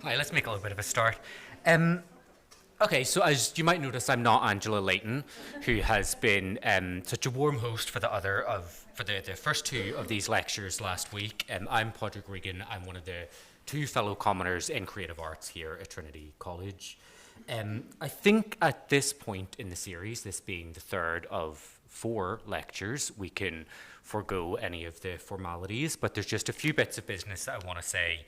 Hi, let's make a little bit of a start. Okay, so as you might notice, I'm not Angela Layton, who has been such a warm host for the first two of these lectures last week. I'm Padraig Regan. I'm one of the two fellow commoners in creative arts here at Trinity College. I think at this point in the series, this being the third of 4 lectures, we can forego any of the formalities, but there's just a few bits of business that I want to say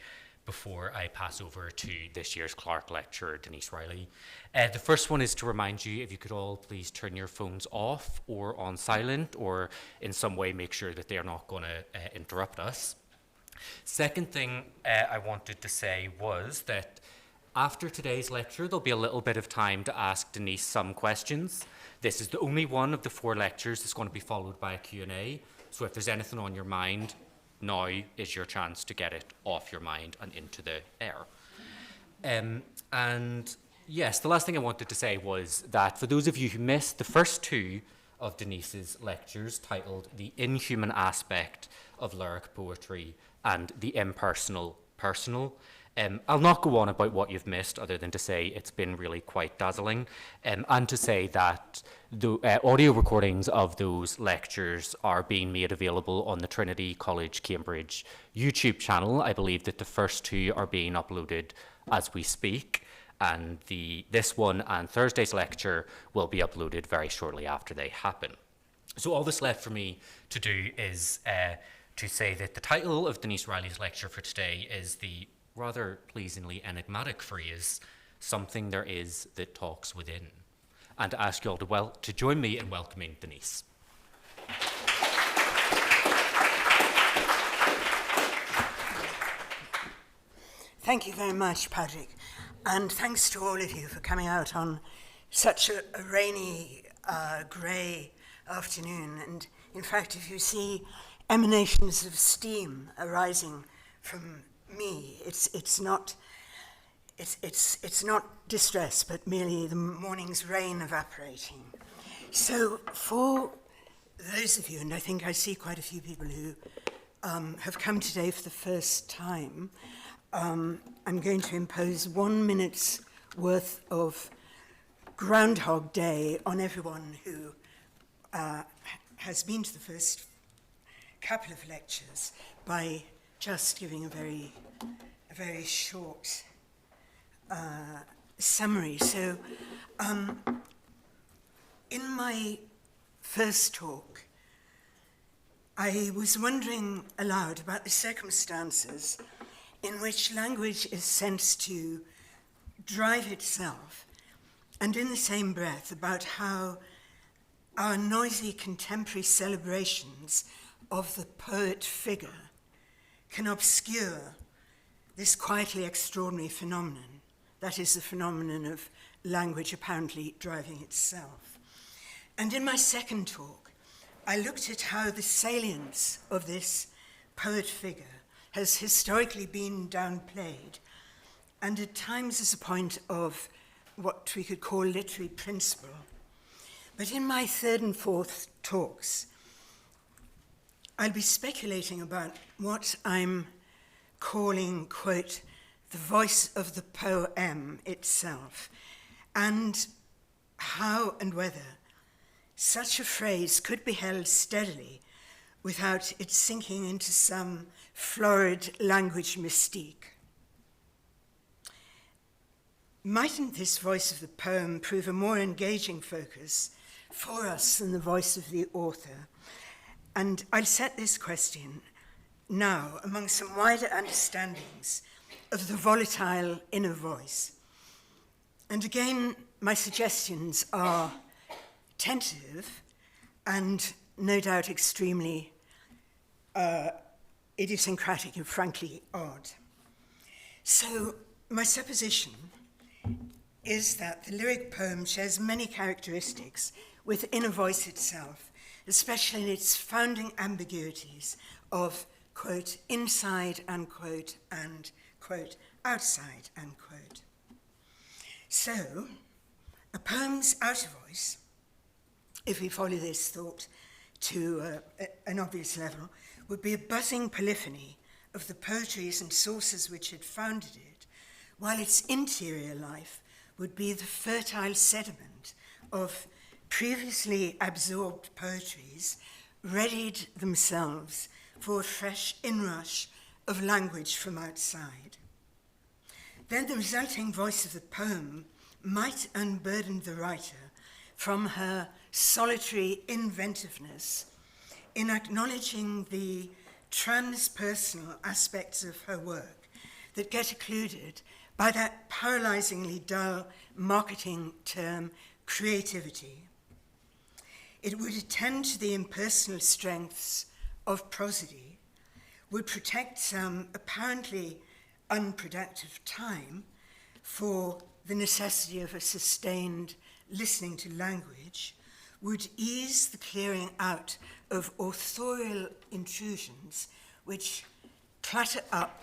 before I pass over to this year's Clark lecturer, Denise Riley. The first one is to remind you, if you could all please turn your phones off or on silent, or in some way make sure that they are not going to interrupt us. Second thing I wanted to say was that after today's lecture, there'll be a little bit of time to ask Denise some questions. This is the only one of the 4 lectures that's going to be followed by a Q&A. So if there's anything on your mind, now is your chance to get it off your mind and into the air. And yes, the last thing I wanted to say was that for those of you who missed the first 2 of Denise's lectures, titled The Inhuman Aspect of Lyric Poetry and The Impersonal Personal, I'll not go on about what you've missed other than to say it's been really quite dazzling, and to say that the audio recordings of those lectures are being made available on the Trinity College Cambridge YouTube channel. I believe that the first 2 are being uploaded as we speak, and this one and Thursday's lecture will be uploaded very shortly after they happen. So all that's left for me to do is to say that the title of Denise Riley's lecture for today is the rather pleasingly enigmatic phrase, "Something there is that talks within," and to ask you all to join me in welcoming Denise. Thank you very much, Patrick, and thanks to all of you for coming out on such a rainy, grey afternoon. And in fact, if you see emanations of steam arising from me, it's not distress, but merely the morning's rain evaporating. So for those of you, and I think I see quite a few people who have come today for the first time, I'm going to impose 1 minute's worth of Groundhog Day on everyone who has been to the first couple of lectures by just giving a very short summary. So in my first talk, I was wondering aloud about the circumstances in which language is sent to drive itself, and in the same breath about how our noisy contemporary celebrations of the poet figure can obscure this quietly extraordinary phenomenon, that is the phenomenon of language apparently driving itself. And in my second talk, I looked at how the salience of this poet figure has historically been downplayed, and at times as a point of what we could call literary principle. But in my third and fourth talks, I'll be speculating about what I'm calling, quote, the voice of the poem itself, and how and whether such a phrase could be held steadily without it sinking into some florid language mystique. Mightn't this voice of the poem prove a more engaging focus for us than the voice of the author? And I'll set this question now among some wider understandings of the volatile inner voice. And again, my suggestions are tentative and no doubt extremely idiosyncratic and frankly odd. So my supposition is that the lyric poem shares many characteristics with inner voice itself, especially in its founding ambiguities of, quote, inside, unquote, and, quote, outside, unquote. So, a poem's outer voice, if we follow this thought to an obvious level, would be a buzzing polyphony of the poetries and sources which had founded it, while its interior life would be the fertile sediment of previously absorbed poetries readied themselves for a fresh inrush of language from outside. Then the resulting voice of the poem might unburden the writer from her solitary inventiveness in acknowledging the transpersonal aspects of her work that get occluded by that paralyzingly dull marketing term, creativity. It would attend to the impersonal strengths of prosody, would protect some apparently unproductive time for the necessity of a sustained listening to language, would ease the clearing out of authorial intrusions which clutter up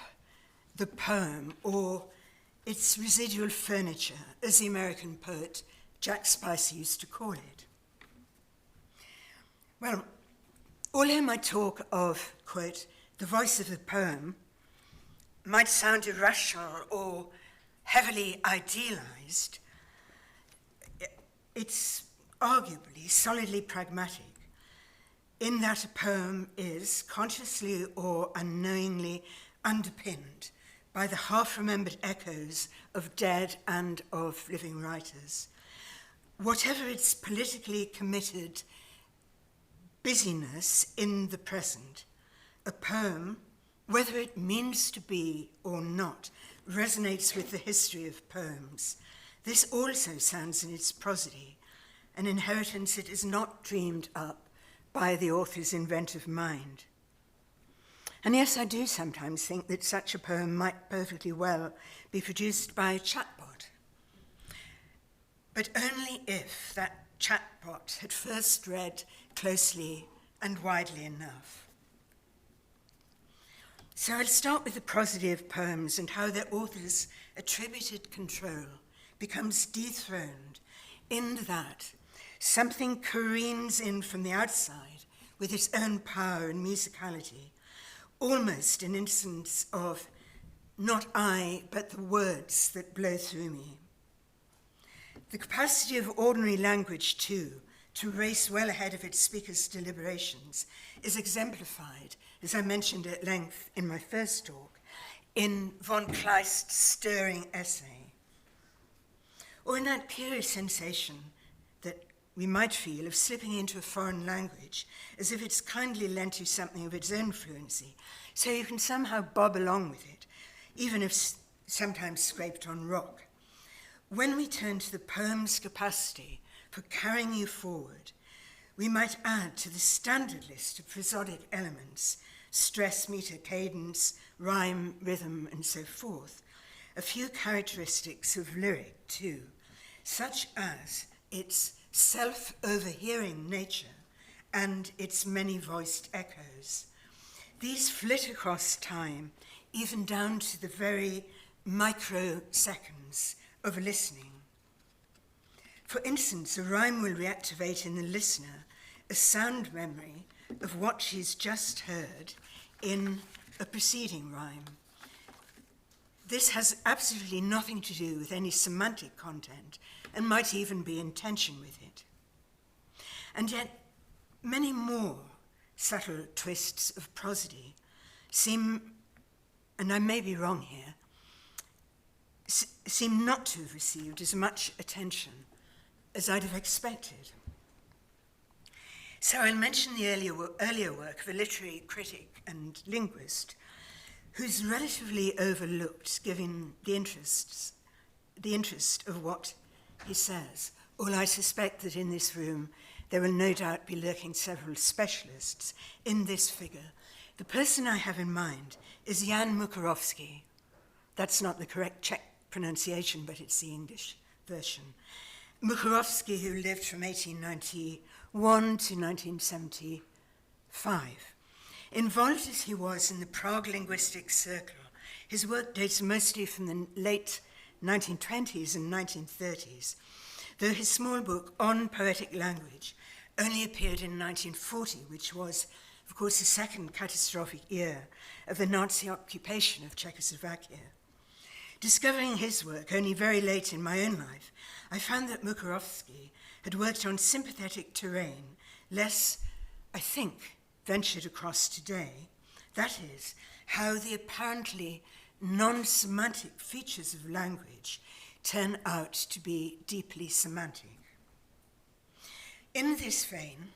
the poem or its residual furniture, as the American poet Jack Spicer used to call it. Well, although my talk of, quote, the voice of the poem might sound irrational or heavily idealized, it's arguably solidly pragmatic in that a poem is consciously or unknowingly underpinned by the half-remembered echoes of dead and of living writers. Whatever its politically committed busyness in the present, a poem, whether it means to be or not, resonates with the history of poems. This also sounds in its prosody, an inheritance it is not dreamed up by the author's inventive mind. And yes, I do sometimes think that such a poem might perfectly well be produced by a chatbot, but only if that chatbot had first read closely and widely enough. So I'll start with the prosody of poems and how their author's attributed control becomes dethroned in that something careens in from the outside with its own power and musicality, almost an instance of not I, but the words that blow through me. The capacity of ordinary language, too, to race well ahead of its speaker's deliberations is exemplified, as I mentioned at length in my first talk, in von Kleist's stirring essay, or in that curious sensation that we might feel of slipping into a foreign language as if it's kindly lent you something of its own fluency, so you can somehow bob along with it, even if sometimes scraped on rock. When we turn to the poem's capacity for carrying you forward, we might add to the standard list of prosodic elements, stress, meter, cadence, rhyme, rhythm, and so forth, a few characteristics of lyric too, such as its self-overhearing nature and its many-voiced echoes. These flit across time, even down to the very microseconds of listening. For instance, a rhyme will reactivate in the listener a sound memory of what she's just heard in a preceding rhyme. This has absolutely nothing to do with any semantic content and might even be in tension with it. And yet, many more subtle twists of prosody seem, and I may be wrong here, seem not to have received as much attention as I'd have expected. So I'll mention the earlier work of a literary critic and linguist who's relatively overlooked given the interest of what he says. Although I suspect that in this room there will no doubt be lurking several specialists in this figure. The person I have in mind is Jan Mukarovsky. That's not the correct Czech pronunciation, but it's the English version. Mukarovsky, who lived from 1891 to 1975. Involved as he was in the Prague linguistic circle, his work dates mostly from the late 1920s and 1930s, though his small book On Poetic Language only appeared in 1940, which was, of course, the second catastrophic year of the Nazi occupation of Czechoslovakia. Discovering his work only very late in my own life, I found that Mukarovsky had worked on sympathetic terrain, less, I think, ventured across today. That is, how the apparently non-semantic features of language turn out to be deeply semantic. In this vein,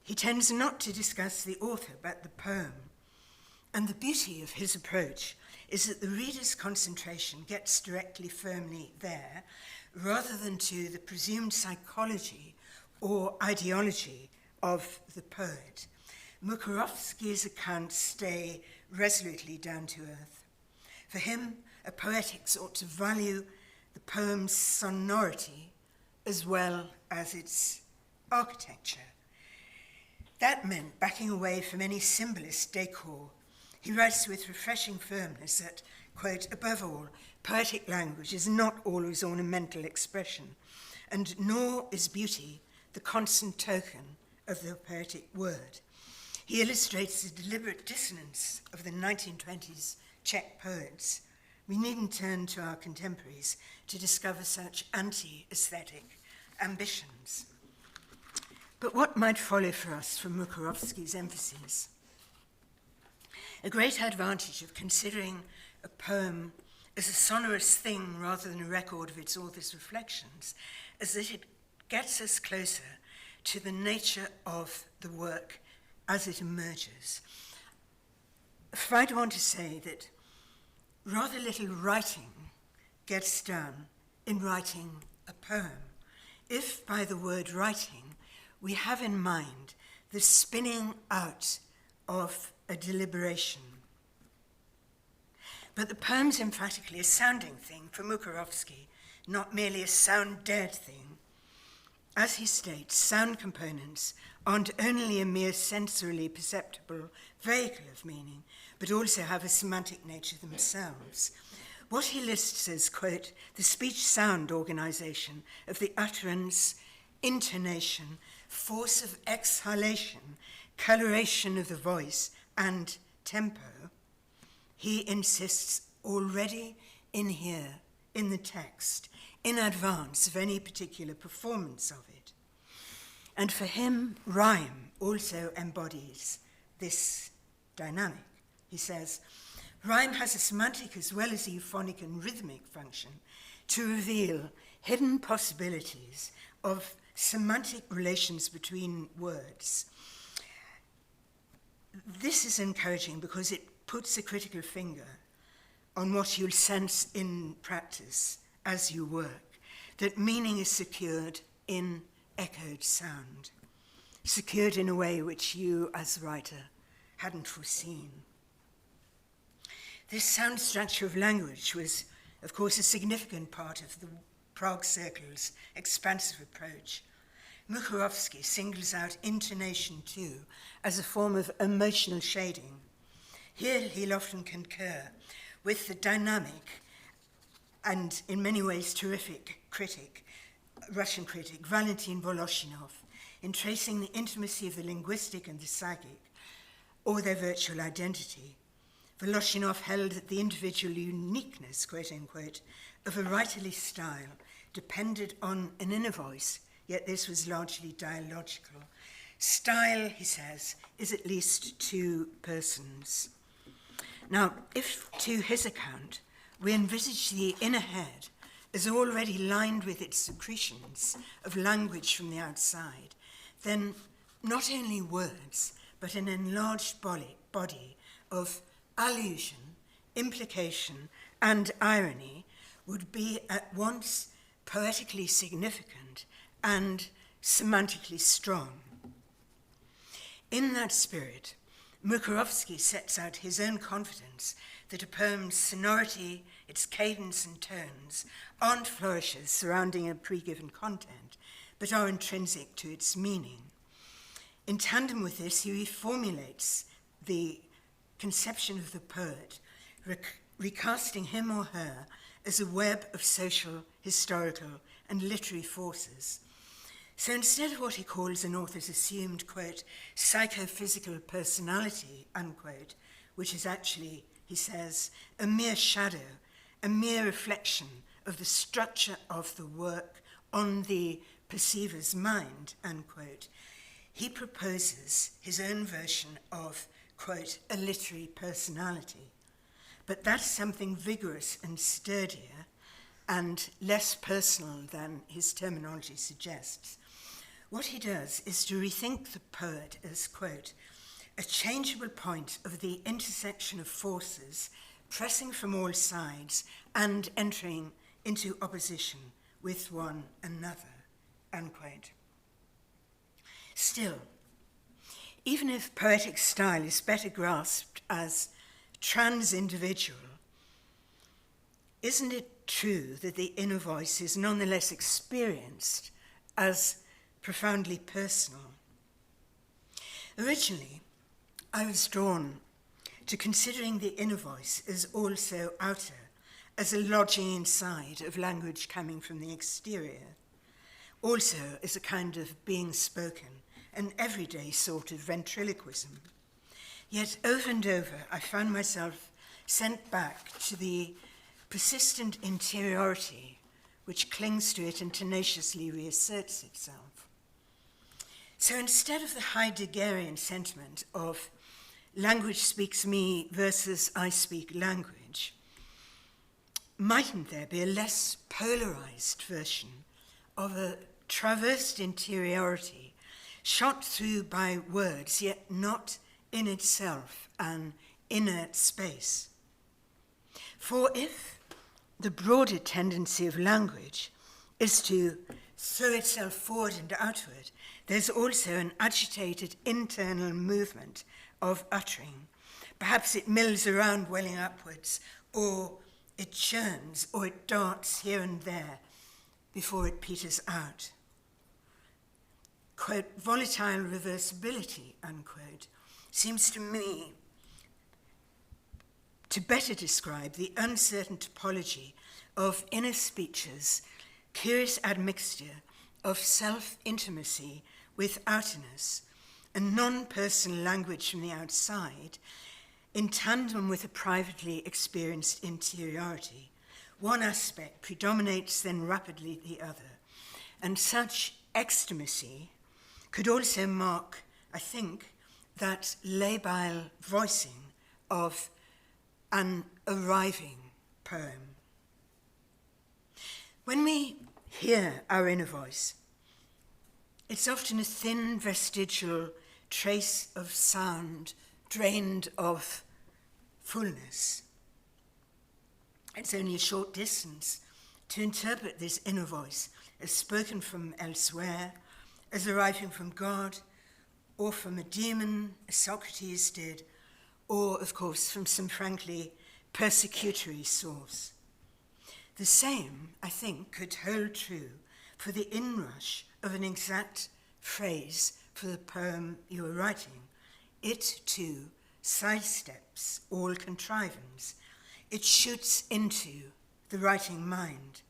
he tends not to discuss the author but the poem, and the beauty of his approach is that the reader's concentration gets directly firmly there, rather than to the presumed psychology or ideology of the poet. Mukarovsky's accounts stay resolutely down to earth. For him, a poetic ought to value the poem's sonority as well as its architecture. That meant backing away from any symbolist decor. He writes with refreshing firmness that, quote, above all, poetic language is not always ornamental expression, and nor is beauty the constant token of the poetic word. He illustrates the deliberate dissonance of the 1920s Czech poets. We needn't turn to our contemporaries to discover such anti-aesthetic ambitions. But what might follow for us from Mukarovsky's emphases? A great advantage of considering a poem as a sonorous thing rather than a record of its author's reflections is that it gets us closer to the nature of the work as it emerges. If I'd want to say that rather little writing gets done in writing a poem, if by the word writing we have in mind the spinning out of a deliberation. But the poem's emphatically a sounding thing for Mukarovsky, not merely a sound-dead thing. As he states, sound components aren't only a mere sensorily perceptible vehicle of meaning, but also have a semantic nature themselves. What he lists as, quote, the speech-sound organization of the utterance, intonation, force of exhalation, coloration of the voice, and tempo, he insists already in here, in the text, in advance of any particular performance of it. And for him, rhyme also embodies this dynamic. He says, rhyme has a semantic as well as a euphonic and rhythmic function to reveal hidden possibilities of semantic relations between words. This is encouraging because it puts a critical finger on what you'll sense in practice as you work, that meaning is secured in echoed sound, secured in a way which you as a writer hadn't foreseen. This sound structure of language was, of course, a significant part of the Prague Circle's expansive approach. Mukarovsky singles out intonation too as a form of emotional shading. Here he'll often concur with the dynamic and in many ways terrific critic, Russian critic Valentin Voloshinov, in tracing the intimacy of the linguistic and the psychic, or their virtual identity. Voloshinov held that the individual uniqueness, quote unquote, of a writerly style depended on an inner voice, yet this was largely dialogical. Style, he says, is at least two persons. Now, if to his account we envisage the inner head as already lined with its secretions of language from the outside, then not only words, but an enlarged body of allusion, implication, and irony would be at once poetically significant and semantically strong. In that spirit, Mukarovsky sets out his own confidence that a poem's sonority, its cadence and tones, aren't flourishes surrounding a pre-given content, but are intrinsic to its meaning. In tandem with this, he reformulates the conception of the poet, recasting him or her as a web of social, historical, and literary forces. So instead of what he calls an author's assumed, quote, psychophysical personality, unquote, which is actually, he says, a mere shadow a mere reflection of the structure of the work on the perceiver's mind, unquote, he proposes his own version of, quote, a literary personality. But that's something vigorous and sturdier and less personal than his terminology suggests. What he does is to rethink the poet as, quote, a changeable point of the intersection of forces pressing from all sides and entering into opposition with one another, unquote. Still, even if poetic style is better grasped as trans-individual, isn't it true that the inner voice is nonetheless experienced as profoundly personal? Originally, I was drawn to considering the inner voice as also outer, as a lodging inside of language coming from the exterior, also as a kind of being spoken, an everyday sort of ventriloquism. Yet over and over, I found myself sent back to the persistent interiority which clings to it and tenaciously reasserts itself. So instead of the Heideggerian sentiment of language speaks me versus I speak language, mightn't there be a less polarized version of a traversed interiority shot through by words, yet not in itself an inert space? For if the broader tendency of language is to throw itself forward and outward, there's also an agitated internal movement of uttering. Perhaps it mills around welling upwards, or it churns, or it darts here and there before it peters out. Quote, volatile reversibility, unquote, seems to me to better describe the uncertain topology of inner speech's curious admixture of self-intimacy with outerness and non-personal language from the outside in tandem with a privately experienced interiority. One aspect predominates then rapidly the other, and such extimacy could also mark, I think, that labile voicing of an arriving poem. When we hear our inner voice, it's often a thin vestigial trace of sound drained of fullness. It's only a short distance to interpret this inner voice as spoken from elsewhere, as arriving from God, or from a demon, as Socrates did, or, of course, from some frankly persecutory source. The same, I think, could hold true for the inrush of an exact phrase for the poem you are writing. It, too, sidesteps all contrivance. It shoots into the writing mind.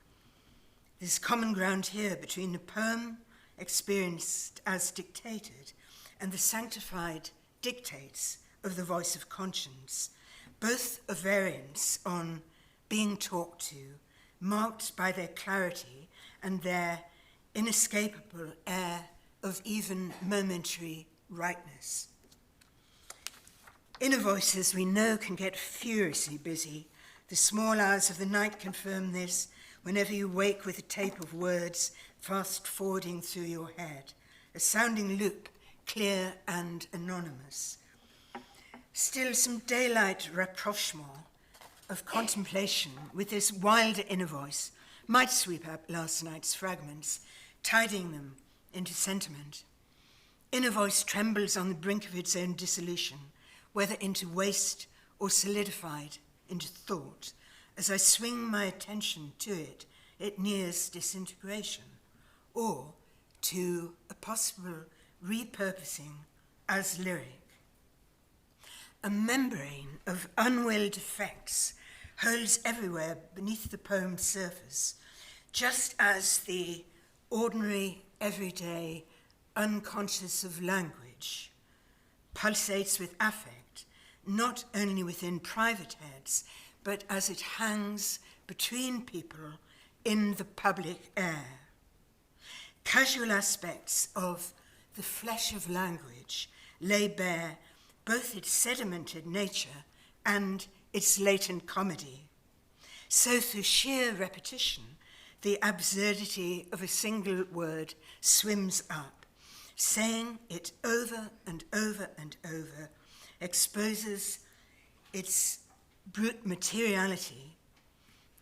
There's common ground here between the poem experienced as dictated and the sanctified dictates of the voice of conscience, both a variance on being talked to, marked by their clarity and their inescapable air of even momentary rightness. Inner voices, we know, can get furiously busy. The small hours of the night confirm this whenever you wake with a tape of words fast forwarding through your head, a sounding loop, clear and anonymous. Still, some daylight rapprochement of contemplation with this wilder inner voice might sweep up last night's fragments, tidying them into sentiment. Inner voice trembles on the brink of its own dissolution, whether into waste or solidified into thought. As I swing my attention to it, it nears disintegration, or to a possible repurposing as lyric. A membrane of unwilled effects holds everywhere beneath the poem's surface, just as the ordinary, everyday, unconscious of language pulsates with affect, not only within private heads, but as it hangs between people in the public air. Casual aspects of the flesh of language lay bare both its sedimented nature and its latent comedy. So through sheer repetition, the absurdity of a single word swims up. Saying it over and over and over exposes its brute materiality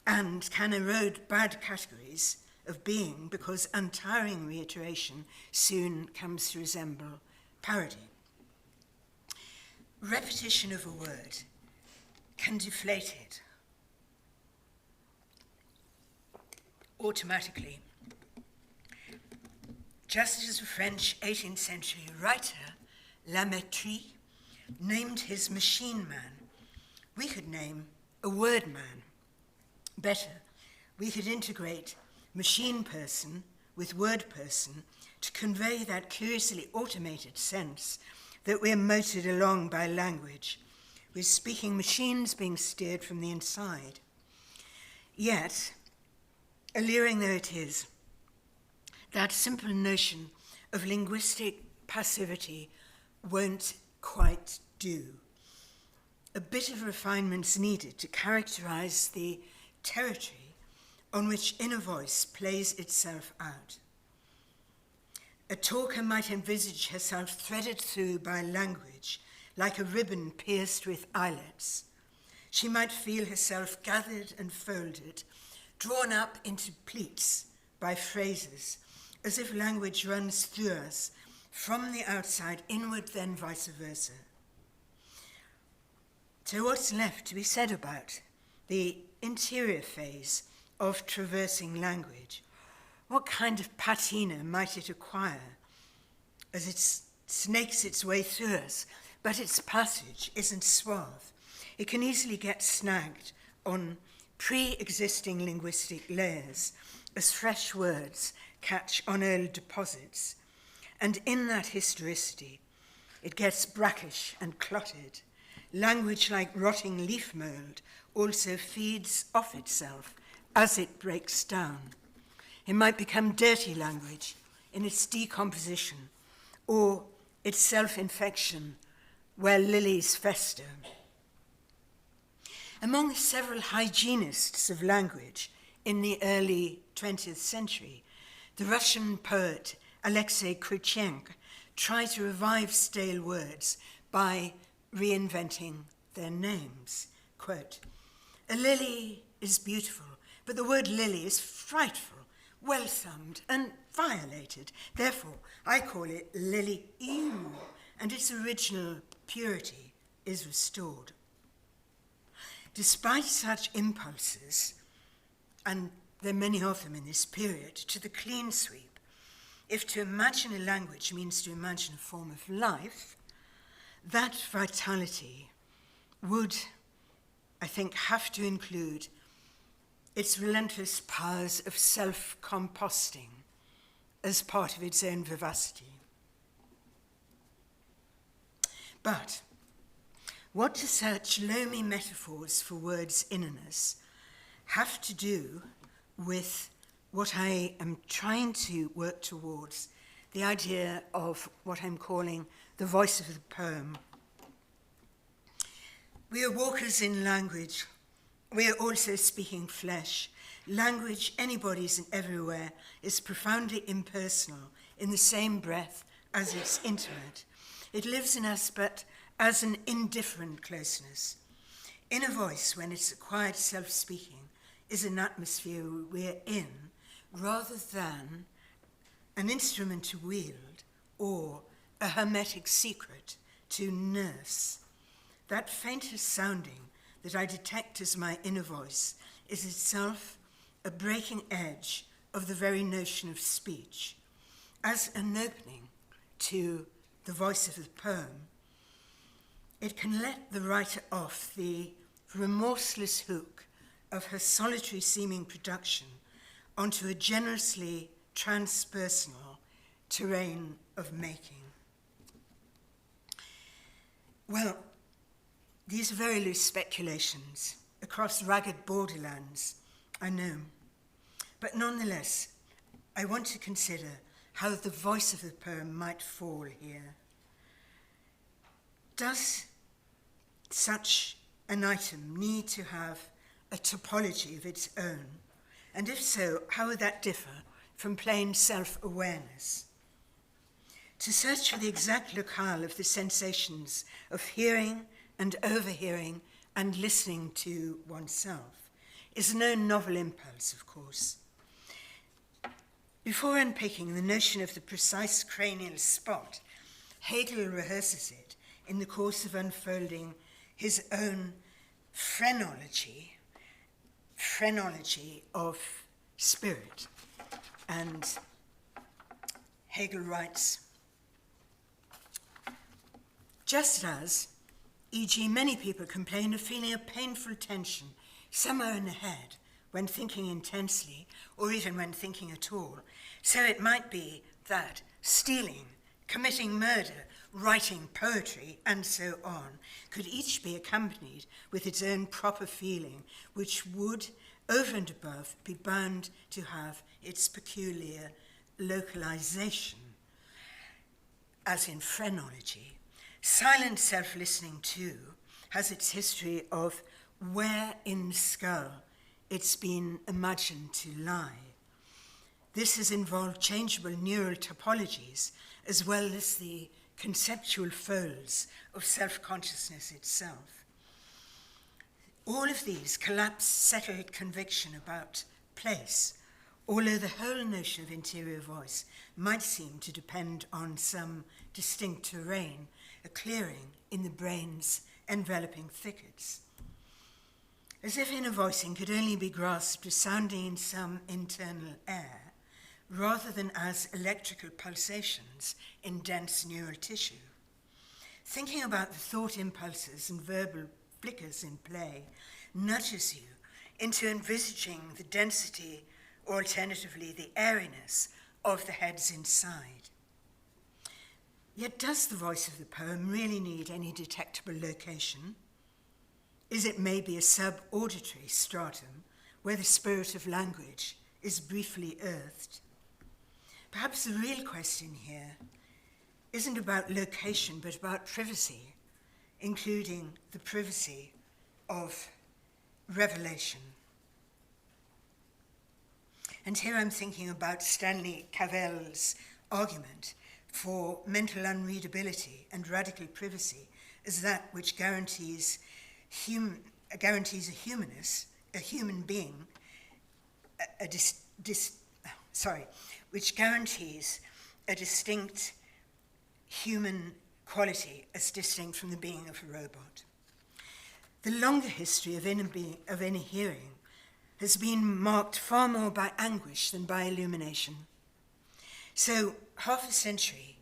and can erode bad categories of being, because untiring reiteration soon comes to resemble parody. Repetition of a word can deflate it automatically, just as a French 18th century writer, Lamettrie, named his machine man. We could name a word man. Better, we could integrate machine person with word person to convey that curiously automated sense that we're motored along by language, with speaking machines being steered from the inside. Yet, alluring though it is, that simple notion of linguistic passivity won't quite do. A bit of refinement's needed to characterize the territory on which inner voice plays itself out. A talker might envisage herself threaded through by language like a ribbon pierced with eyelets. She might feel herself gathered and folded, drawn up into pleats by phrases, as if language runs through us from the outside inward, then vice versa. So what's left to be said about the interior phase of traversing language? What kind of patina might it acquire as it snakes its way through us, but its passage isn't suave? It can easily get snagged on pre-existing linguistic layers as fresh words catch on old deposits. And in that historicity, it gets brackish and clotted. Language, like rotting leaf mold, also feeds off itself as it breaks down. It might become dirty language in its decomposition or its self-infection where lilies fester. Among the several hygienists of language in the early 20th century, the Russian poet Alexei Kruchenko tried to revive stale words by reinventing their names. Quote, "A lily is beautiful, but the word lily is frightful, well-thumbed and violated. Therefore, I call it lily ew, and its original purity is restored." Despite such impulses, and there are many of them in this period, to the clean sweep, if to imagine a language means to imagine a form of life, that vitality would, I think, have to include its relentless powers of self-composting as part of its own vivacity. But what do such loamy metaphors for words' innerness have to do with what I am trying to work towards, the idea of what I'm calling the voice of the poem? We are walkers in language. We are also speaking flesh. Language, anybody's and everywhere, is profoundly impersonal in the same breath as it's intimate. It lives in us, but as an indifferent closeness. Inner voice, when it's acquired self-speaking, is an atmosphere we're in, rather than an instrument to wield or a hermetic secret to nurse. That faintest sounding that I detect as my inner voice is itself a breaking edge of the very notion of speech. As an opening to the voice of the poem, it can let the writer off the remorseless hook of her solitary seeming production onto a generously transpersonal terrain of making. Well, these are very loose speculations, across ragged borderlands, I know. But nonetheless, I want to consider how the voice of the poem might fall here. Does such an item need to have a topology of its own? And if so, how would that differ from plain self-awareness? To search for the exact locale of the sensations of hearing and overhearing and listening to oneself is no novel impulse, of course. Before unpicking the notion of the precise cranial spot, Hegel rehearses it in the course of unfolding his own phrenology of spirit. And Hegel writes, just as, e.g., many people complain of feeling a painful tension somewhere in the head when thinking intensely, or even when thinking at all, so it might be that stealing, committing murder, writing poetry, and so on, could each be accompanied with its own proper feeling, which would, over and above, be bound to have its peculiar localization. As in phrenology, silent self-listening too has its history of where in the skull it's been imagined to lie. This has involved changeable neural topologies as well as the conceptual folds of self-consciousness itself. All of these collapse settled conviction about place, although the whole notion of interior voice might seem to depend on some distinct terrain, a clearing in the brain's enveloping thickets. As if inner voicing could only be grasped as sounding in some internal air, rather than as electrical pulsations in dense neural tissue. Thinking about the thought impulses and verbal flickers in play nudges you into envisaging the density, or alternatively the airiness, of the heads inside. Yet does the voice of the poem really need any detectable location? Is it maybe a sub-auditory stratum where the spirit of language is briefly earthed? Perhaps the real question here isn't about location, but about privacy, including the privacy of revelation. And here I'm thinking about Stanley Cavell's argument for mental unreadability and radical privacy as that which guarantees a human being, which guarantees a distinct human quality as distinct from the being of a robot. The longer history of inner hearing has been marked far more by anguish than by illumination. So, half a century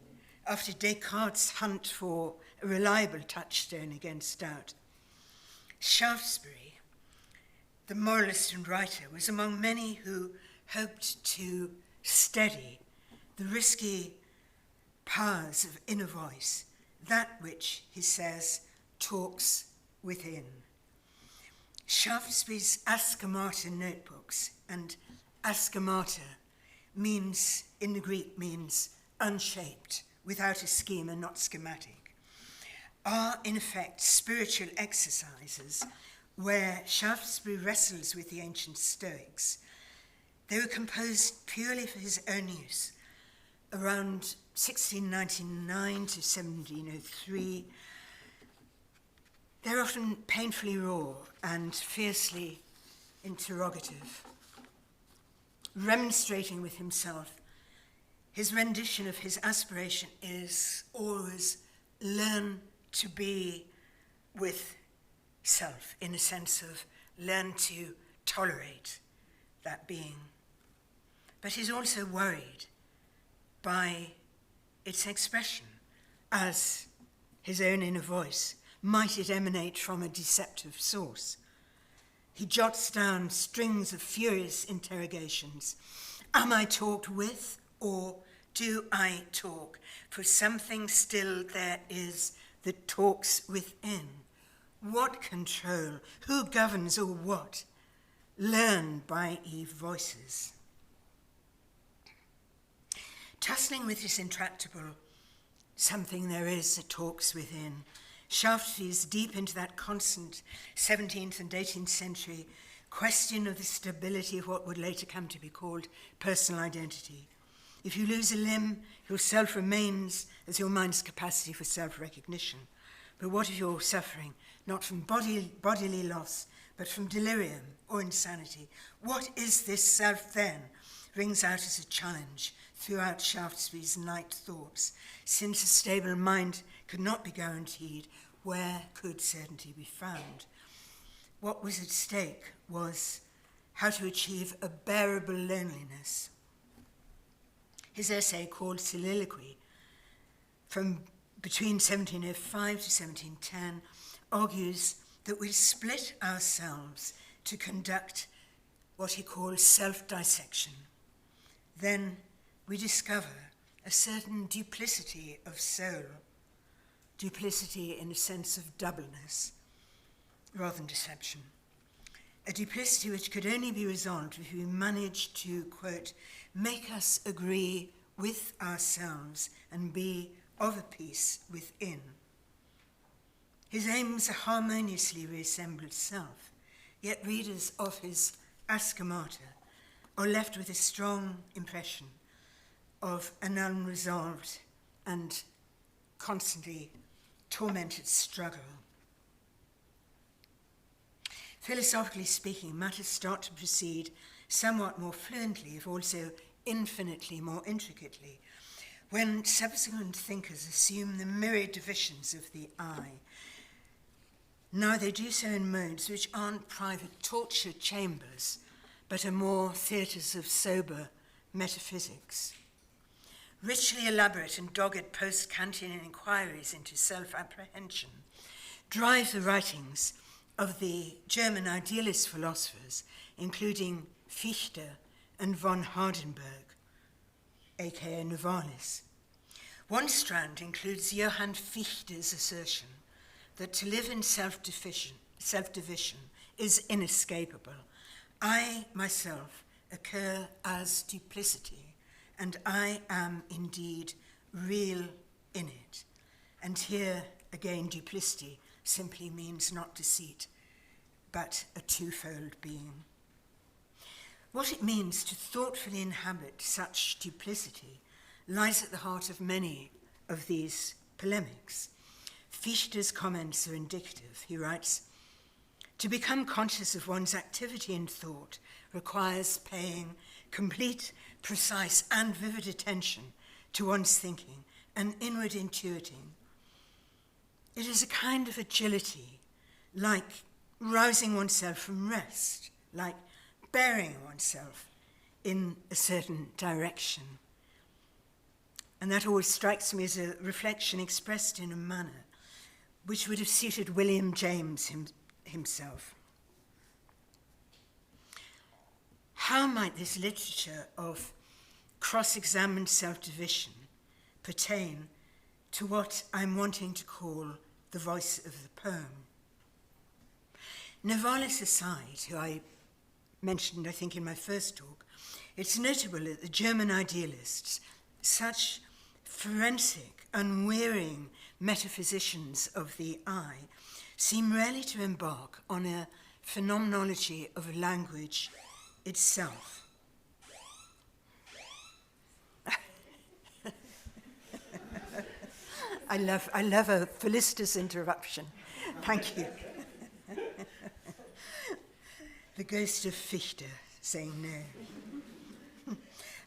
after Descartes' hunt for a reliable touchstone against doubt, Shaftesbury, the moralist and writer, was among many who hoped to steady the risky powers of inner voice, that which, he says, talks within. Shaftesbury's Ascomata notebooks, and Ascomata means, in the Greek, means unshaped, without a scheme and not schematic, are in effect spiritual exercises where Shaftesbury wrestles with the ancient Stoics. They were composed purely for his own use, around 1699 to 1703. They're often painfully raw and fiercely interrogative. Remonstrating with himself, his rendition of his aspiration is always learn to be with self, in a sense of learn to tolerate that being. But he's also worried by its expression as his own inner voice. Might it emanate from a deceptive source? He jots down strings of furious interrogations. Am I talked with, or do I talk? For something still there is that talks within. What control? Who governs or what? Learn by Eve voices. Tussling with this intractable something there is that talks within, Shaftesbury is deep into that constant 17th and 18th century question of the stability of what would later come to be called personal identity. If you lose a limb, your self remains as your mind's capacity for self-recognition. But what if you're suffering, not from bodily loss, but from delirium or insanity? What is this self then? Rings out as a challenge throughout Shaftesbury's night thoughts. Since a stable mind could not be guaranteed, where could certainty be found? What was at stake was how to achieve a bearable loneliness. His essay called Soliloquy, from between 1705 to 1710, argues that we split ourselves to conduct what he calls self-dissection. Then we discover a certain duplicity of soul, duplicity in a sense of doubleness, rather than deception. A duplicity which could only be resolved if we managed to, quote, make us agree with ourselves and be of a piece within. His aims are harmoniously reassembled self, yet readers of his Ascomata are left with a strong impression of an unresolved and constantly tormented struggle. Philosophically speaking, matters start to proceed somewhat more fluently, if also infinitely more intricately, when subsequent thinkers assume the myriad divisions of the I. Now they do so in modes which aren't private torture chambers, but are more theatres of sober metaphysics. Richly elaborate and dogged post-Kantian inquiries into self-apprehension drive the writings of the German idealist philosophers, including Fichte and von Hardenberg, aka Novalis. One strand includes Johann Fichte's assertion that to live in self-division is inescapable. I myself occur as duplicity, and I am indeed real in it. And here, again, duplicity simply means not deceit, but a twofold being. What it means to thoughtfully inhabit such duplicity lies at the heart of many of these polemics. Fichte's comments are indicative. He writes, "To become conscious of one's activity in thought requires paying complete, precise, and vivid attention to one's thinking and inward intuiting. It is a kind of agility, like rousing oneself from rest, like bearing oneself in a certain direction." And that always strikes me as a reflection expressed in a manner which would have suited William James himself. How might this literature of cross-examined self-division pertain to what I'm wanting to call the voice of the poem? Novalis aside, who I mentioned, I think, in my first talk, it's notable that the German idealists, such forensic, unwearying metaphysicians of the I, seem rarely to embark on a phenomenology of language itself. I love a felicitous interruption. Thank you. The ghost of Fichte saying no.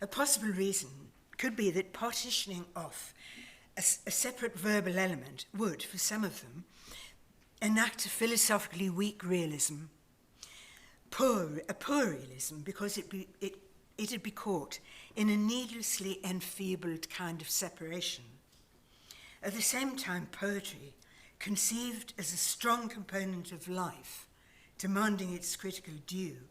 A possible reason could be that partitioning off a separate verbal element would, for some of them, enact a philosophically weak realism, a poor realism, because it'd be caught in a needlessly enfeebled kind of separation. At the same time, poetry, conceived as a strong component of life, demanding its critical due,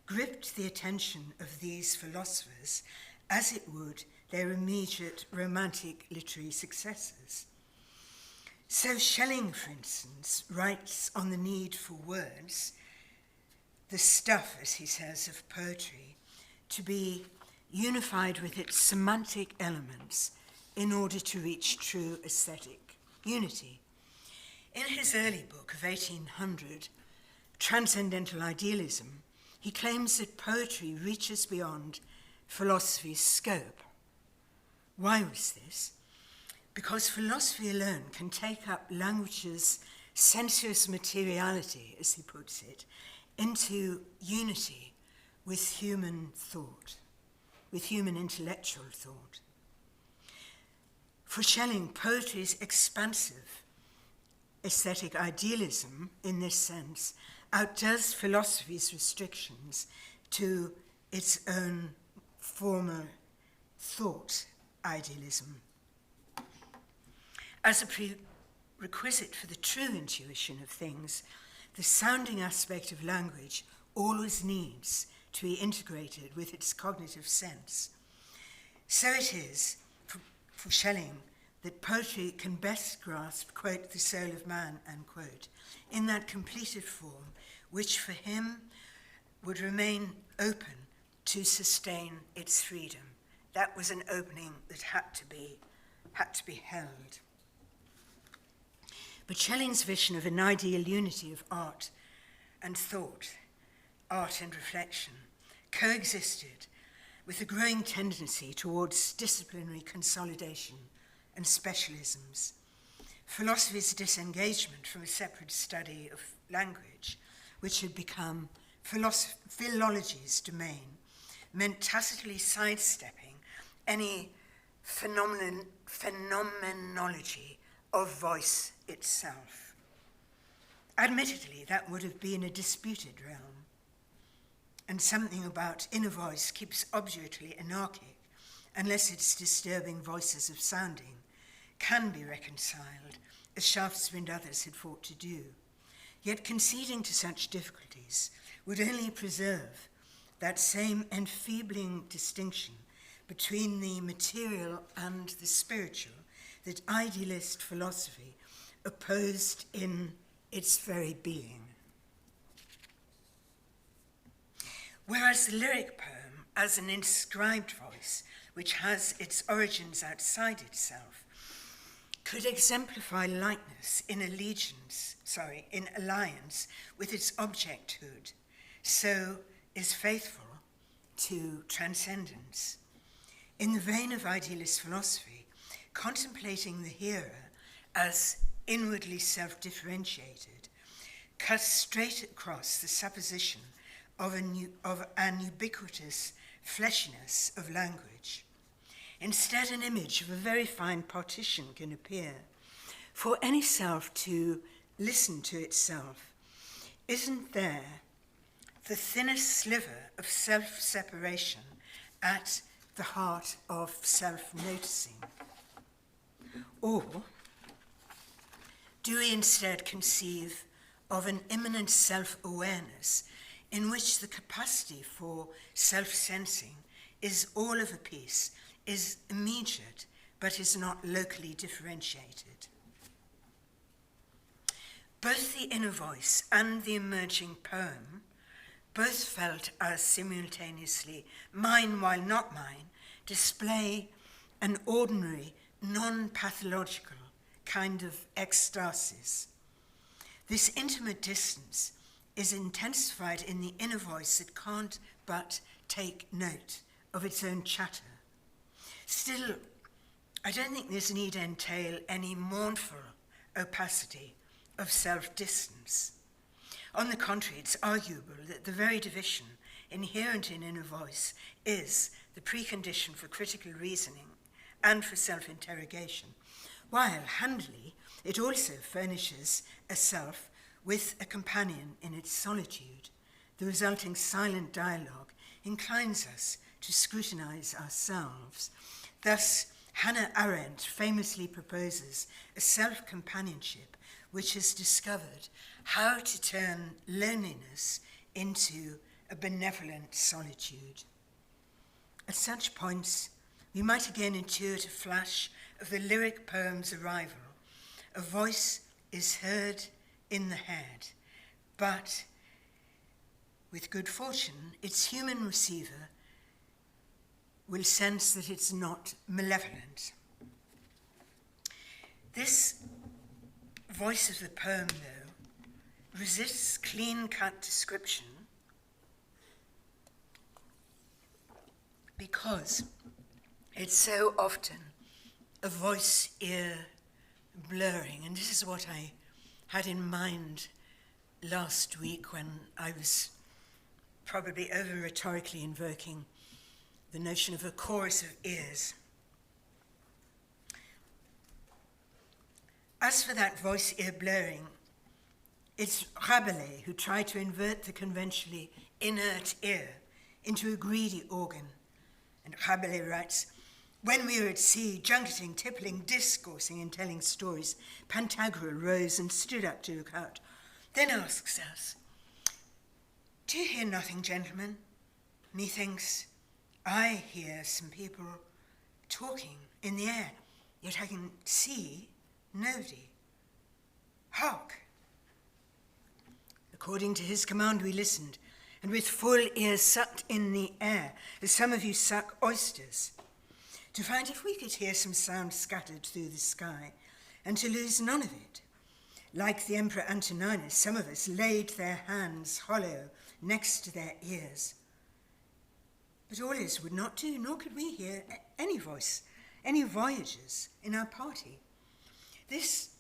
gripped the attention of these philosophers as it would their immediate romantic literary successors. So Schelling, for instance, writes on the need for words, the stuff, as he says, of poetry, to be unified with its semantic elements in order to reach true aesthetic unity. In his early book of 1800, Transcendental Idealism, he claims that poetry reaches beyond philosophy's scope. Why was this? Because philosophy alone can take up language's sensuous materiality, as he puts it, into unity with human thought, with human intellectual thought. For Schelling, poetry's expansive aesthetic idealism, in this sense, outdoes philosophy's restrictions to its own former thought idealism. As a prerequisite for the true intuition of things, the sounding aspect of language always needs to be integrated with its cognitive sense. So it is, for Schelling, that poetry can best grasp, quote, the soul of man, unquote, in that completed form, which for him would remain open to sustain its freedom. That was an opening that had to be held. But Schelling's vision of an ideal unity of art and thought, art and reflection, coexisted with a growing tendency towards disciplinary consolidation and specialisms. Philosophy's disengagement from a separate study of language, which had become philology's domain, meant tacitly sidestepping any phenomenology of voice itself. Admittedly, that would have been a disputed realm, and something about inner voice keeps obdurately anarchic unless its disturbing voices of sounding can be reconciled, as Shaftesbury and others had fought to do. Yet conceding to such difficulties would only preserve that same enfeebling distinction between the material and the spiritual that idealist philosophy opposed in its very being. Whereas the lyric poem, as an inscribed voice, which has its origins outside itself, could exemplify likeness in alliance with its objecthood, so is faithful to transcendence. In the vein of idealist philosophy, contemplating the hearer as inwardly self-differentiated cuts straight across the supposition of an ubiquitous fleshiness of language. Instead, an image of a very fine partition can appear. For any self to listen to itself, isn't there the thinnest sliver of self-separation at the heart of self-noticing? Or do we instead conceive of an immanent self-awareness in which the capacity for self-sensing is all of a piece, is immediate, but is not locally differentiated? Both the inner voice and the emerging poem, both felt as simultaneously mine while not mine, display an ordinary, non-pathological kind of ecstasis. This intimate distance is intensified in the inner voice that can't but take note of its own chatter. Still, I don't think this need entail any mournful opacity of self-distance. On the contrary, it's arguable that the very division inherent in inner voice is the precondition for critical reasoning and for self-interrogation, while handily it also furnishes a self with a companion in its solitude. The resulting silent dialogue inclines us to scrutinize ourselves. Thus, Hannah Arendt famously proposes a self-companionship which has discovered how to turn loneliness into a benevolent solitude. At such points, we might again intuit a flash of the lyric poem's arrival a voice is heard in the head, but with good fortune, its human receiver will sense that it's not malevolent. This voice of the poem, though, resists clean-cut description because it's so often a voice-ear blurring. And this is what I had in mind last week when I was probably over-rhetorically invoking the notion of a chorus of ears. As for that voice-ear blurring, it's Rabelais who tried to invert the conventionally inert ear into a greedy organ. And Rabelais writes, "When we were at sea, junketing, tippling, discoursing and telling stories, Pantagruel rose and stood up to look out, then asks us, 'Do you hear nothing, gentlemen? Methinks I hear some people talking in the air, yet I can see nobody. Hark!' According to his command we listened, and with full ears sucked in the air, as some of you suck oysters, to find if we could hear some sound scattered through the sky, and to lose none of it. Like the Emperor Antoninus, some of us laid their hands hollow next to their ears. But all this would not do, nor could we hear any voice, any voyagers in our party. This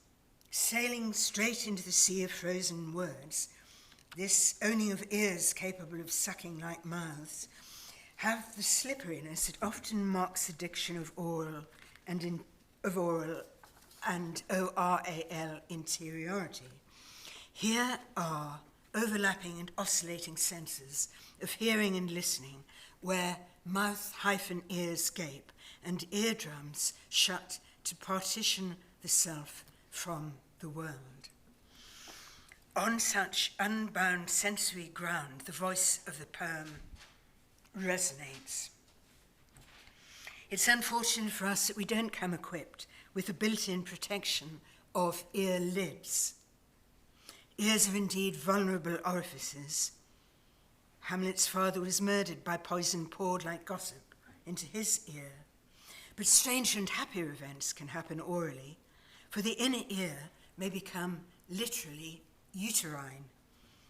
sailing straight into the sea of frozen words, this owning of ears capable of sucking like mouths, have the slipperiness that often marks the diction of oral and oral interiority. Here are overlapping and oscillating senses of hearing and listening, where mouth-ears gape and eardrums shut to partition the self from the world. On such unbound sensory ground, the voice of the poem resonates. It's unfortunate for us that we don't come equipped with the built-in protection of ear lids. Ears are indeed vulnerable orifices. Hamlet's father was murdered by poison poured like gossip into his ear. But strange and happier events can happen orally, for the inner ear may become literally uterine.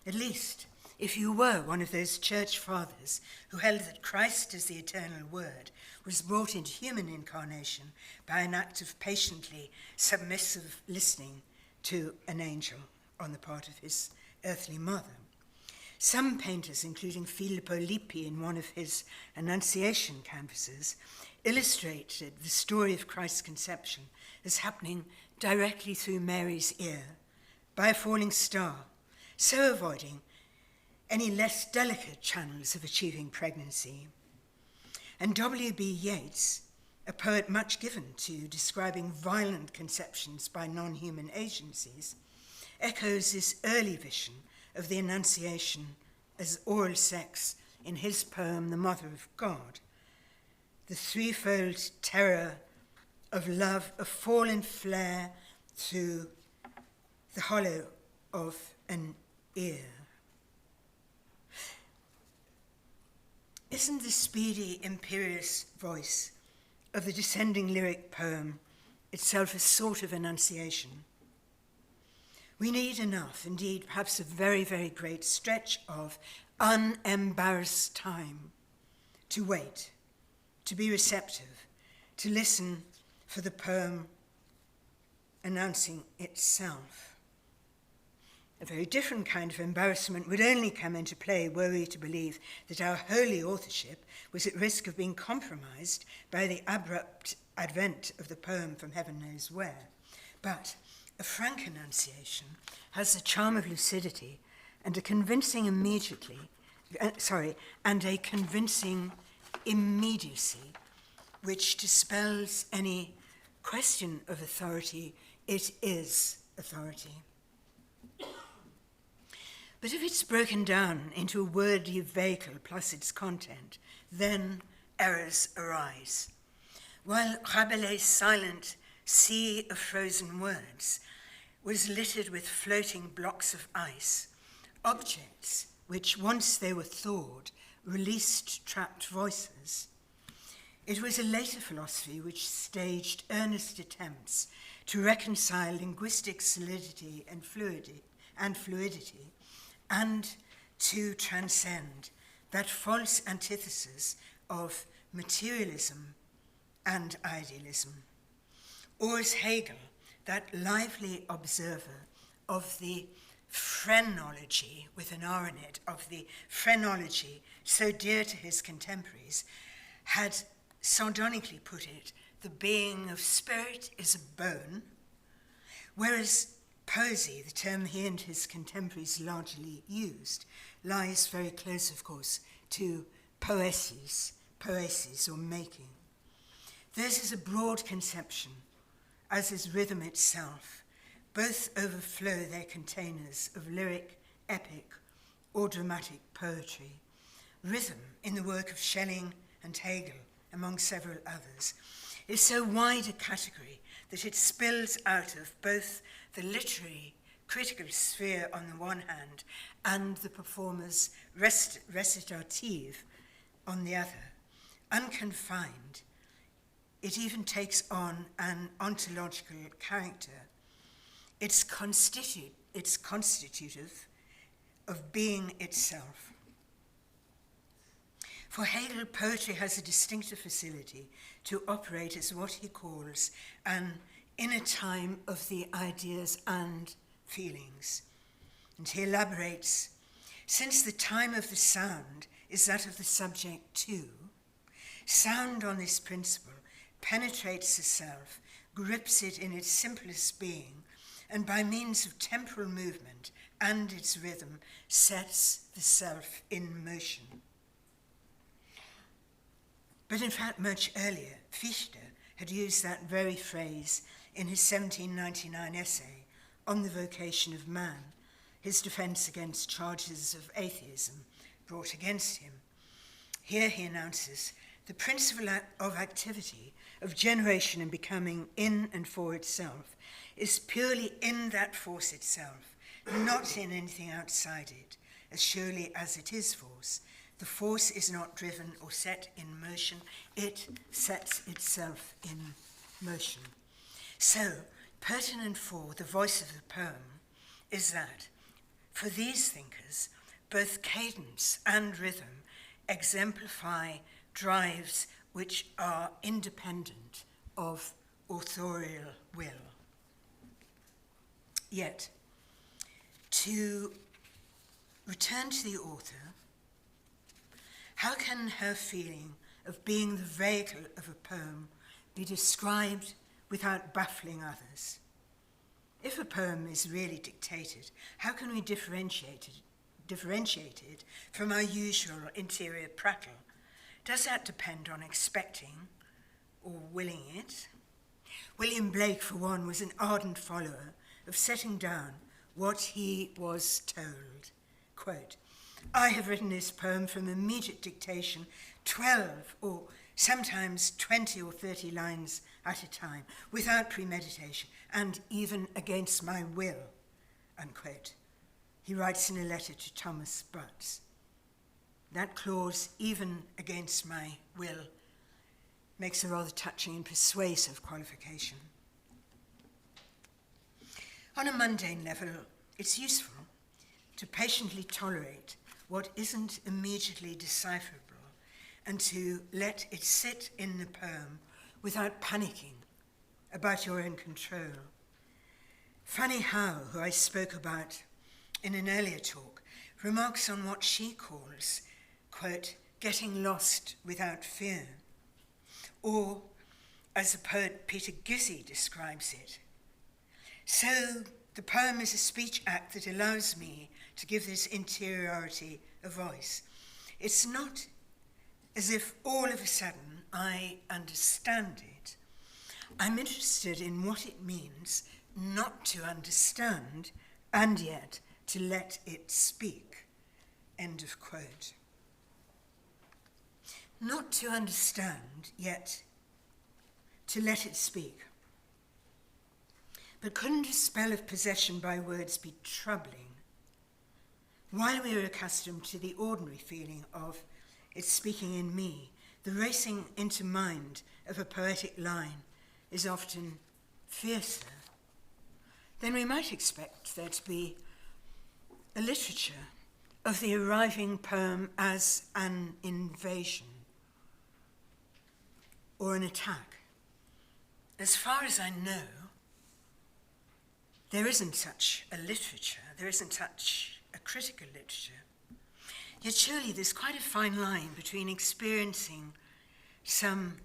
At least, if you were one of those church fathers who held that Christ as the eternal word was brought into human incarnation by an act of patiently submissive listening to an angel on the part of his earthly mother. Some painters, including Filippo Lippi in one of his Annunciation canvases, illustrated the story of Christ's conception as happening directly through Mary's ear by a falling star, so avoiding any less delicate channels of achieving pregnancy. And W.B. Yeats, a poet much given to describing violent conceptions by non-human agencies, echoes this early vision of the Annunciation as oral sex in his poem, The Mother of God. The threefold terror of love, a fallen flare through the hollow of an ear. Isn't the speedy, imperious voice of the descending lyric poem itself a sort of annunciation? We need enough, indeed, perhaps a very, very great stretch of unembarrassed time to wait, to be receptive, to listen for the poem announcing itself. A very different kind of embarrassment would only come into play were we to believe that our holy authorship was at risk of being compromised by the abrupt advent of the poem from heaven knows where. But a frank annunciation has the charm of lucidity and a convincing immediacy, which dispels any question of authority. It is authority. But if it's broken down into a wordy vehicle plus its content, then errors arise. While Rabelais' silent sea of frozen words was littered with floating blocks of ice, objects which, once they were thawed, released trapped voices. It was a later philosophy which staged earnest attempts to reconcile linguistic solidity and fluidity, and to transcend that false antithesis of materialism and idealism. Or as Hegel, that lively observer of the phrenology, with an R in it, of the phrenology so dear to his contemporaries, had sardonically put it, the being of spirit is a bone, whereas poesy, the term he and his contemporaries largely used, lies very close, of course, to poesis or making. Theirs is a broad conception, as is rhythm itself. Both overflow their containers of lyric, epic, or dramatic poetry. Rhythm, in the work of Schelling and Hegel, among several others, is so wide a category that it spills out of both the literary, critical sphere on the one hand and the performer's recitative on the other. Unconfined, it even takes on an ontological character. It's constitutive of being itself. For Hegel, poetry has a distinctive facility to operate as what he calls an inner time of the ideas and feelings. And he elaborates, since the time of the sound is that of the subject too, sound on this principle penetrates the self, grips it in its simplest being, and by means of temporal movement and its rhythm sets the self in motion. But in fact, much earlier, Fichte had used that very phrase in his 1799 essay on the vocation of man, his defense against charges of atheism brought against him. Here he announces, the principle of activity, of generation and becoming in and for itself, is purely in that force itself, not in anything outside it, as surely as it is force. The force is not driven or set in motion, it sets itself in motion. So, pertinent for the voice of the poem is that, for these thinkers, both cadence and rhythm exemplify drives which are independent of authorial will. Yet, to return to the author, how can her feeling of being the vehicle of a poem be described without baffling others? If a poem is really dictated, how can we differentiate it from our usual interior prattle? Does that depend on expecting or willing it? William Blake, for one, was an ardent follower of setting down what he was told. Quote, I have written this poem from immediate dictation, 12 or sometimes 20 or 30 lines at a time, without premeditation, and even against my will, unquote. He writes in a letter to Thomas Butts. That clause, even against my will, makes a rather touching and persuasive qualification. On a mundane level, it's useful to patiently tolerate what isn't immediately decipherable and to let it sit in the poem without panicking about your own control. Fanny Howe, who I spoke about in an earlier talk, remarks on what she calls, quote, getting lost without fear. Or, as the poet Peter Gizzi describes it, so the poem is a speech act that allows me to give this interiority a voice. It's not as if all of a sudden I understand it. I'm interested in what it means not to understand and yet to let it speak. End of quote. Not to understand, yet to let it speak. But couldn't a spell of possession by words be troubling? While we are accustomed to the ordinary feeling of it's speaking in me, the racing into mind of a poetic line is often fiercer. Then we might expect there to be a literature of the arriving poem as an invasion or an attack. As far as I know, there isn't such a literature, there isn't such a critical literature. Yet surely there's quite a fine line between experiencing some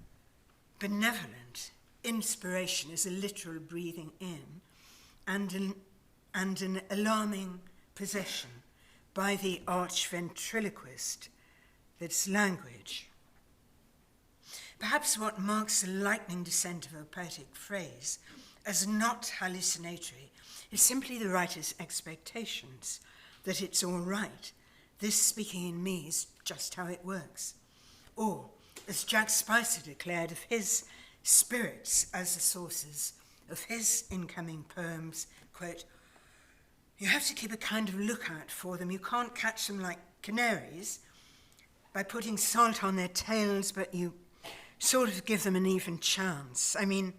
benevolent inspiration as a literal breathing in and an alarming possession by the arch-ventriloquist that's language. Perhaps what marks the lightning descent of a poetic phrase as not hallucinatory is simply the writer's expectations that it's all right. This speaking in me is just how it works. Or, as Jack Spicer declared of his spirits as the sources of his incoming poems, quote, "You have to keep a kind of lookout for them. You can't catch them like canaries by putting salt on their tails, but you sort of give them an even chance. I mean,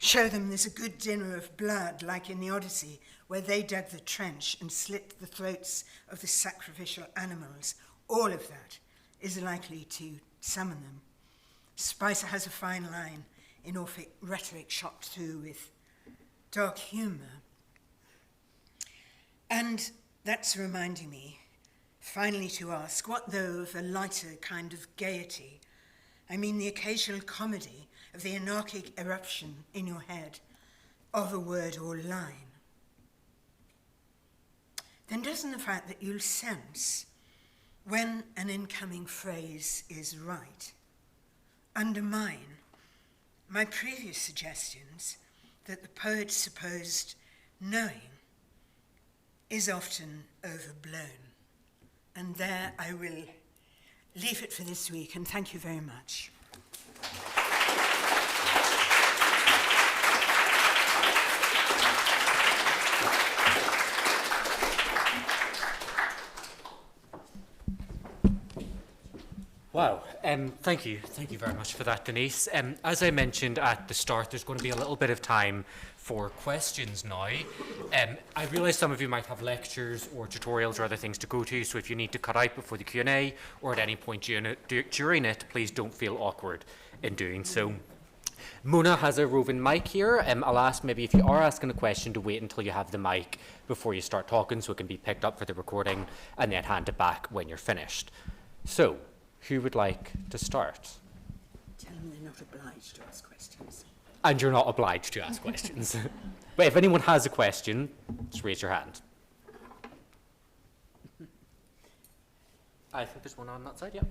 show them there's a good dinner of blood, like in the Odyssey, where they dug the trench and slit the throats of the sacrificial animals. All of that is likely to summon them." Spicer has a fine line in Orphic rhetoric shot through with dark humour. And that's reminding me, finally, to ask, what though of a lighter kind of gaiety? I mean the occasional comedy of the anarchic eruption in your head of a word or line. Then doesn't the fact that you'll sense when an incoming phrase is right undermine my previous suggestions that the poet's supposed knowing is often overblown? And there I will leave it for this week, and thank you very much. Wow, thank you very much for that, Denise. As I mentioned at the start, there's going to be a little bit of time for questions now. I realise some of you might have lectures or tutorials or other things to go to, so if you need to cut out before the Q&A or at any point during it, please don't feel awkward in doing so. Mona has a roving mic here. I'll ask maybe if you are asking a question to wait until you have the mic before you start talking so it can be picked up for the recording, and then hand it back when you're finished. So, who would like to start? Tell them they're not obliged to ask questions. And you're not obliged to ask questions. But if anyone has a question, just raise your hand. I think there's one on that side, yeah.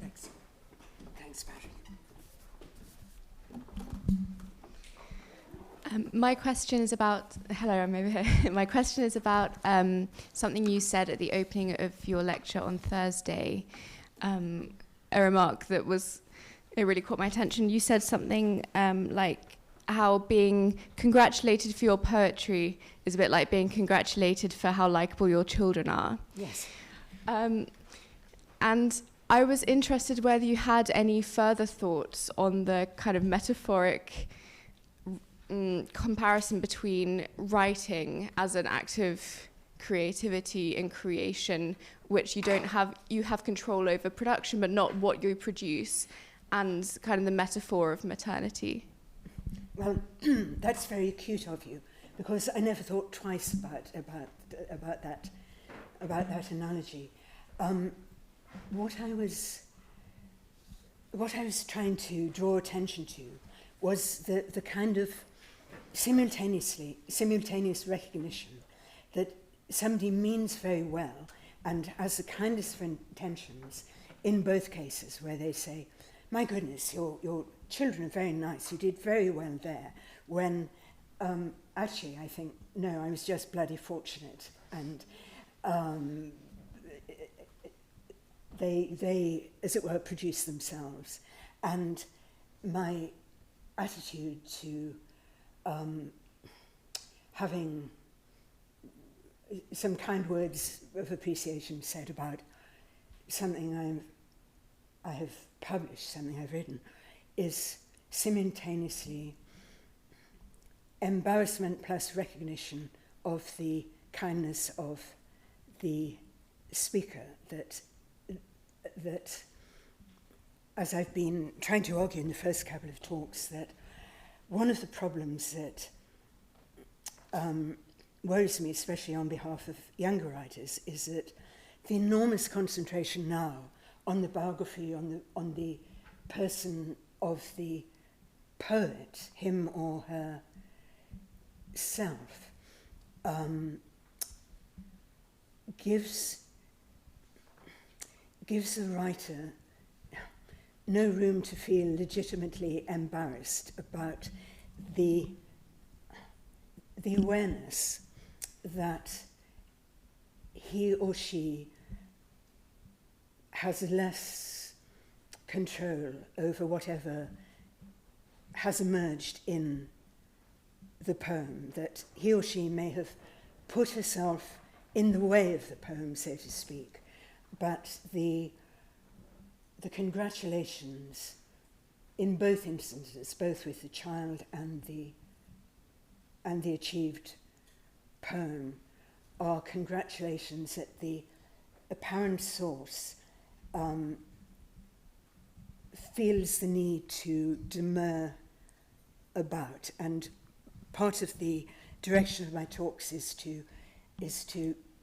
Thanks. Thanks, Patrick. My question is about, hello, I'm over here. My question is about something you said at the opening of your lecture on Thursday, a remark that it really caught my attention. You said something like how being congratulated for your poetry is a bit like being congratulated for how likable your children are. Yes. And I was interested whether you had any further thoughts on the kind of metaphoric comparison between writing as an act of creativity and creation, which you have control over production, but not what you produce, and kind of the metaphor of maternity. Well, that's very cute of you, because I never thought twice about that analogy. What I was trying to draw attention to was the kind of simultaneous recognition that somebody means very well and has the kindest of intentions in both cases, where they say, "My goodness, your children are very nice, you did very well there," when actually I think, no, I was just bloody fortunate, and they, as it were, produce themselves. And my attitude to having some kind words of appreciation said about something I have published, something I've written, is simultaneously embarrassment plus recognition of the kindness of the speaker, that as I've been trying to argue in the first couple of talks, that one of the problems that worries me, especially on behalf of younger writers, is that the enormous concentration now on the biography, on the person of the poet, him or herself, gives the writer no room to feel legitimately embarrassed about the awareness that he or she has less control over whatever has emerged in the poem, that he or she may have put herself in the way of the poem, so to speak, but the congratulations in both instances, both with the child and the achieved poem, are congratulations that the apparent source feels the need to demur about. And part of the direction of my talks is to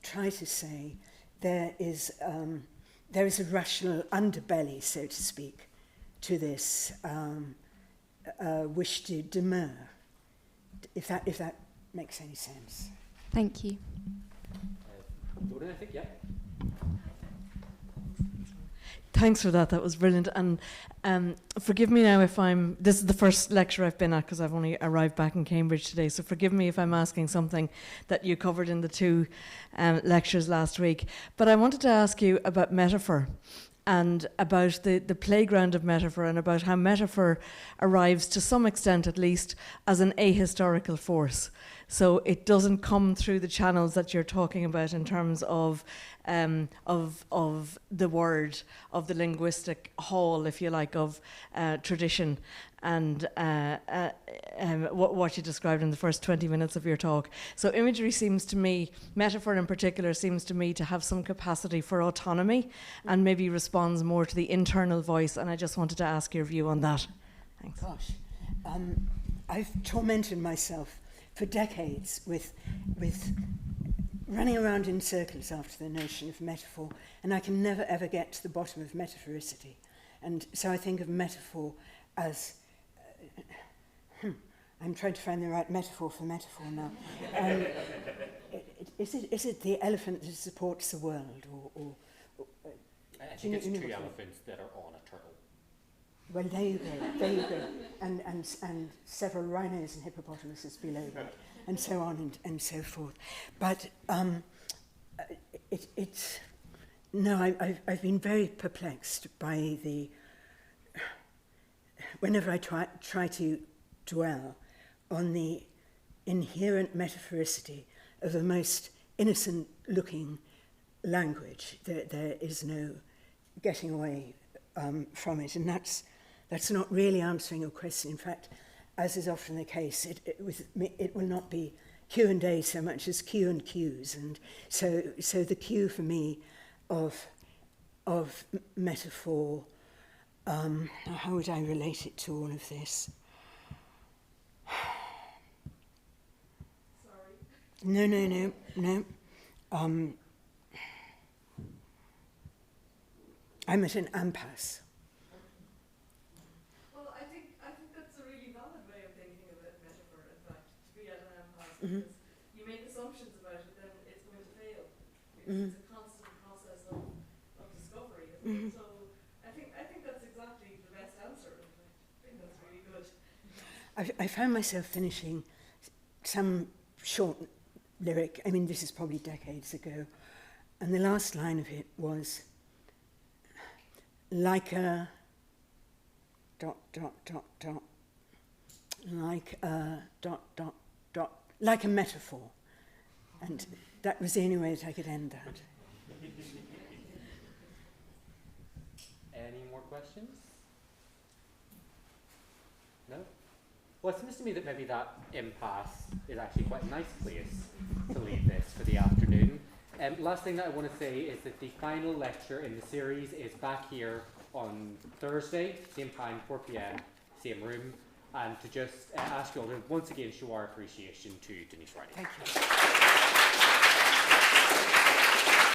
try to say there is a rational underbelly, so to speak, to this wish to demur, if that makes any sense. Thank you. Dora, I think, yeah. Thanks for that. That was brilliant. And forgive me now if this is the first lecture I've been at because I've only arrived back in Cambridge today. So forgive me if I'm asking something that you covered in the two lectures last week. But I wanted to ask you about metaphor and about the playground of metaphor and about how metaphor arrives, to some extent at least, as an ahistorical force. So it doesn't come through the channels that you're talking about in terms of the word, of the linguistic hall, if you like, of tradition, and what you described in the first 20 minutes of your talk. So imagery seems to me, metaphor in particular, seems to me to have some capacity for autonomy and maybe responds more to the internal voice, and I just wanted to ask your view on that. Thanks. Gosh, I've tormented myself for decades with running around in circles after the notion of metaphor, and I can never ever get to the bottom of metaphoricity. And so I think of metaphor as I'm trying to find the right metaphor for metaphor now. Is it the elephant that supports the world, or I think it's two elephants that are on a turtle. Well, there you go, and several rhinos and hippopotamuses below that, and so on and so forth. But I've been very perplexed by whenever I try to dwell on the inherent metaphoricity of the most innocent-looking language. There is no getting away from it, and that's not really answering your question. In fact, as is often the case, it will not be Q&A so much as Q and Qs, and so the Q for me of metaphor. How would I relate it to all of this? Sorry. No. I'm at an impasse. Well, I think that's a really valid way of thinking of it, metaphor, in fact, to be at an impasse, because you make assumptions about it, then it's going to fail, because it's a constant process of discovery. So I think that's exactly the best answer, in fact. I think that's really good. I found myself finishing some short lyric, I mean, this is probably decades ago, and the last line of it was, like a ... like a ... like a metaphor. And that was the only way that I could end that. Any more questions? No? Well, it seems to me that maybe that impasse is actually quite a nice place to leave this for the afternoon. Last thing that I want to say is that the final lecture in the series is back here on Thursday, same time, 4 p.m, same room. And to just ask you all to once again show our appreciation to Denise Riley. Thank you.